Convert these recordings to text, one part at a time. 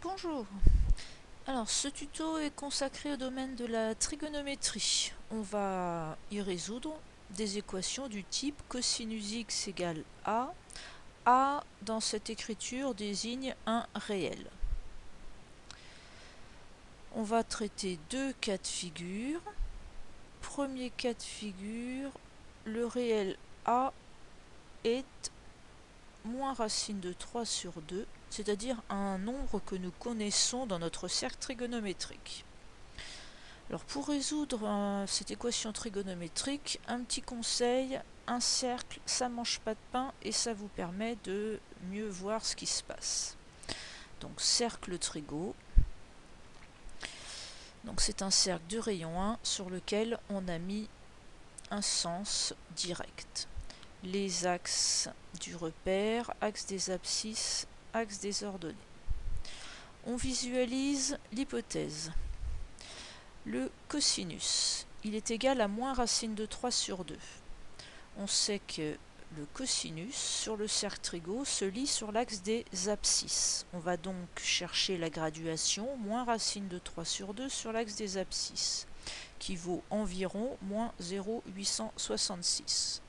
Bonjour. Alors, ce tuto est consacré au domaine de la trigonométrie. On va y résoudre des équations du type cosinus x égale A. A, dans cette écriture, désigne un réel. On va traiter deux cas de figure. Premier cas de figure, le réel A est moins racine de 3 sur 2, c'est-à-dire un nombre que nous connaissons dans notre cercle trigonométrique. Alors pour résoudre cette équation trigonométrique, un petit conseil, un cercle, ça mange pas de pain et ça vous permet de mieux voir ce qui se passe. Donc cercle trigo, donc c'est un cercle de rayon 1 sur lequel on a mis un sens direct. Les axes du repère, axe des abscisses, axe des ordonnées. On visualise l'hypothèse. Le cosinus, il est égal à moins racine de 3 sur 2. On sait que le cosinus sur le cercle trigo se lie sur l'axe des abscisses. On va donc chercher la graduation moins racine de 3 sur 2 sur l'axe des abscisses, qui vaut environ moins 0,866.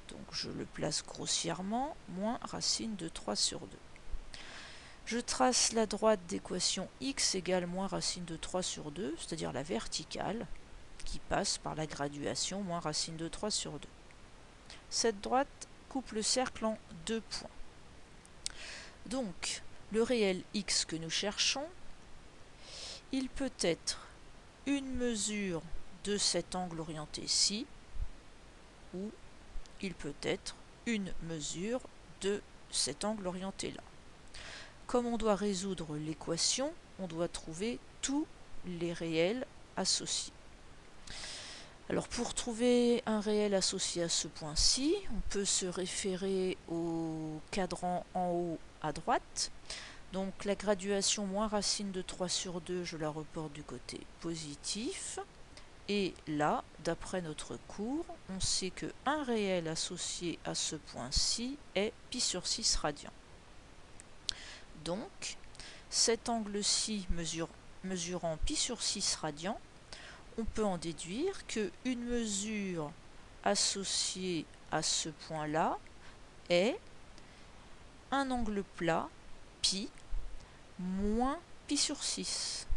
Donc je le place grossièrement, moins racine de 3 sur 2. Je trace la droite d'équation x égale moins racine de 3 sur 2, c'est-à-dire la verticale, qui passe par la graduation moins racine de 3 sur 2. Cette droite coupe le cercle en deux points. Donc, le réel x que nous cherchons, il peut être une mesure de cet angle orienté-ci, ou il peut être une mesure de cet angle orienté-là. Comme on doit résoudre l'équation, on doit trouver tous les réels associés. Alors pour trouver un réel associé à ce point-ci, on peut se référer au cadran en haut à droite. Donc la graduation moins racine de 3 sur 2, je la reporte du côté positif. Et là, d'après notre cours, on sait qu'un réel associé à ce point-ci est pi sur 6 radians. Donc, cet angle-ci mesurant pi sur 6 radians, on peut en déduire qu'une mesure associée à ce point-là est un angle plat, pi, moins pi sur 6.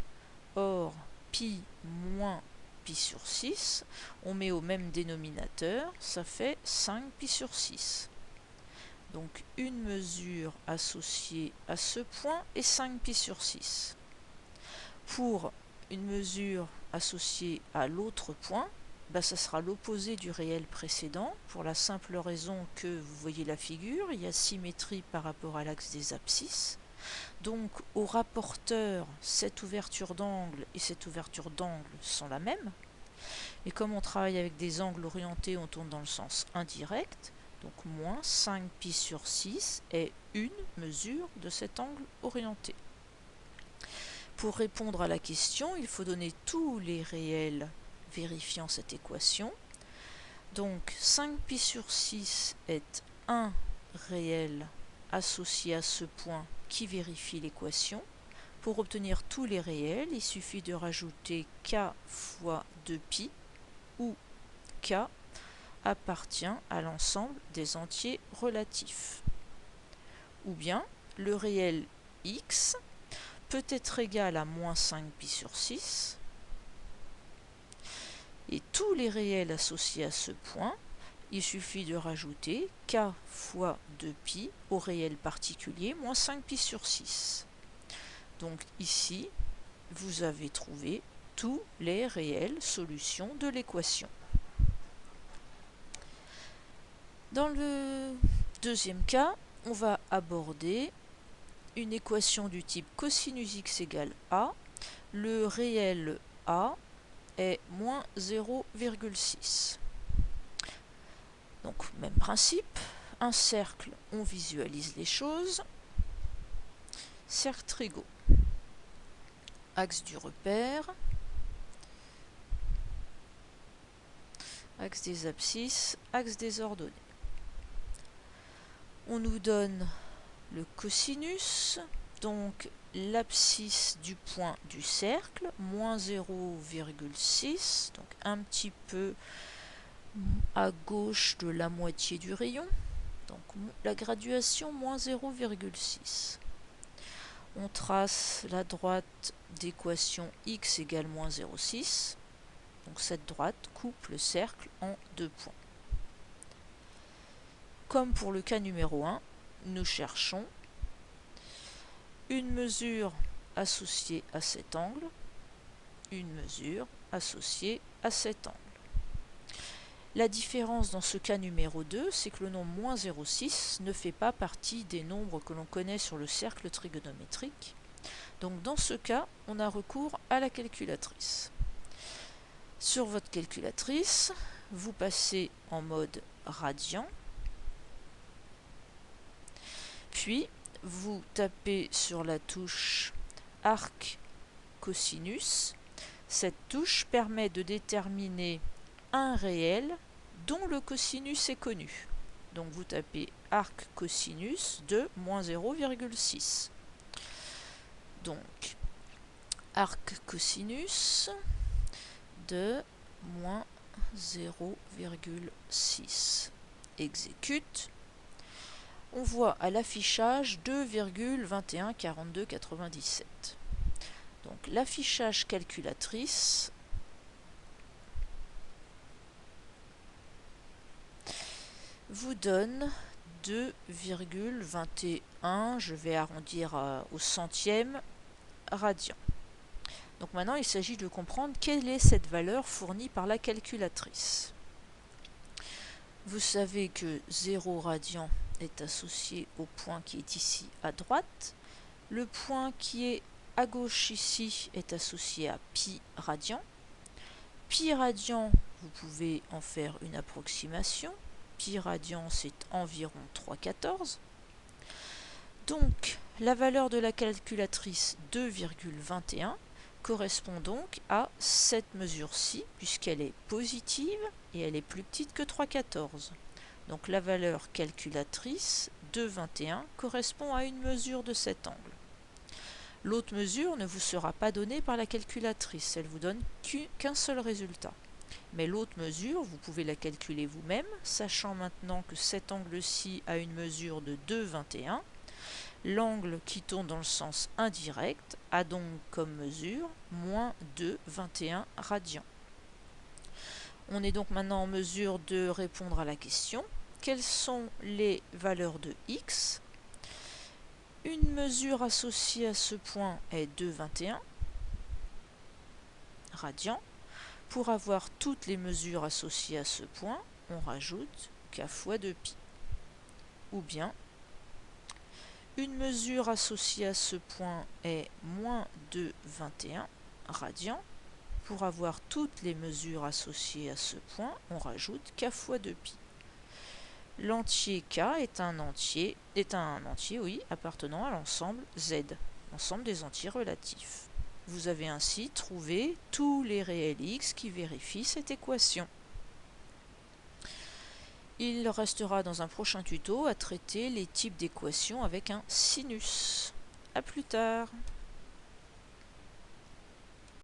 Or, pi moins pi sur 6, on met au même dénominateur, ça fait 5 pi sur 6. Donc une mesure associée à ce point est 5 pi sur 6. Pour une mesure associée à l'autre point, ça sera l'opposé du réel précédent, pour la simple raison que vous voyez la figure, il y a symétrie par rapport à l'axe des abscisses. Donc au rapporteur, cette ouverture d'angle et cette ouverture d'angle sont la même. Et comme on travaille avec des angles orientés, on tourne dans le sens indirect. Donc moins 5 pi sur 6 est une mesure de cet angle orienté. Pour répondre à la question, il faut donner tous les réels vérifiant cette équation. Donc 5 pi sur 6 est un réel associé à ce point qui vérifie l'équation. Pour obtenir tous les réels, il suffit de rajouter k fois 2pi, où k appartient à l'ensemble des entiers relatifs. Ou bien, le réel x peut être égal à moins 5 pi sur 6, et tous les réels associés à ce point, il suffit de rajouter k fois 2pi au réel particulier, moins 5 pi sur 6. Donc ici, vous avez trouvé tous les réelles solutions de l'équation. Dans le deuxième cas, on va aborder une équation du type cosinus x égale a. Le réel a est moins 0,6. Donc même principe, un cercle, on visualise les choses. Cercle trigo, axe du repère, axe des abscisses, axe des ordonnées. On nous donne le cosinus donc l'abscisse du point du cercle, moins 0,6, donc un petit peu à gauche de la moitié du rayon. Donc la graduation, moins 0,6. On trace la droite d'équation x égale moins 0,6. Donc cette droite coupe le cercle en deux points. Comme pour le cas numéro 1, nous cherchons une mesure associée à cet angle, une mesure associée à cet angle. La différence dans ce cas numéro 2, c'est que le nombre moins 0,6 ne fait pas partie des nombres que l'on connaît sur le cercle trigonométrique. Donc dans ce cas, on a recours à la calculatrice. Sur votre calculatrice, vous passez en mode radian, puis vous tapez sur la touche arc cosinus. Cette touche permet de déterminer un réel dont le cosinus est connu. Donc vous tapez arc cosinus de moins 0,6. Donc arc cosinus de moins 0,6. Exécute. On voit à l'affichage 2,214297. Donc l'affichage calculatrice vous donne 2,21, je vais arrondir au centième, radian. Donc maintenant il s'agit de comprendre quelle est cette valeur fournie par la calculatrice. Vous savez que 0 radian est associé au point qui est ici à droite. Le point qui est à gauche ici est associé à pi radian. Pi radian, vous pouvez en faire une approximation. Pi radian, c'est environ 3,14. Donc, la valeur de la calculatrice 2,21 correspond donc à cette mesure-ci, puisqu'elle est positive et elle est plus petite que 3,14. Donc la valeur calculatrice 2,21 correspond à une mesure de cet angle. L'autre mesure ne vous sera pas donnée par la calculatrice, elle vous donne qu'un seul résultat. Mais l'autre mesure, vous pouvez la calculer vous-même, sachant maintenant que cet angle-ci a une mesure de 2,21. L'angle qui tourne dans le sens indirect a donc comme mesure moins 2,21 radians. On est donc maintenant en mesure de répondre à la question. Quelles sont les valeurs de x? Une mesure associée à ce point est 2,21 radians. Pour avoir toutes les mesures associées à ce point, on rajoute k fois 2pi. Ou bien, une mesure associée à ce point est moins 2,21 radians. Pour avoir toutes les mesures associées à ce point, on rajoute k fois 2pi. L'entier k est un entier appartenant à l'ensemble z, l'ensemble des entiers relatifs. Vous avez ainsi trouvé tous les réels x qui vérifient cette équation. Il restera dans un prochain tuto à traiter les types d'équations avec un sinus. A plus tard.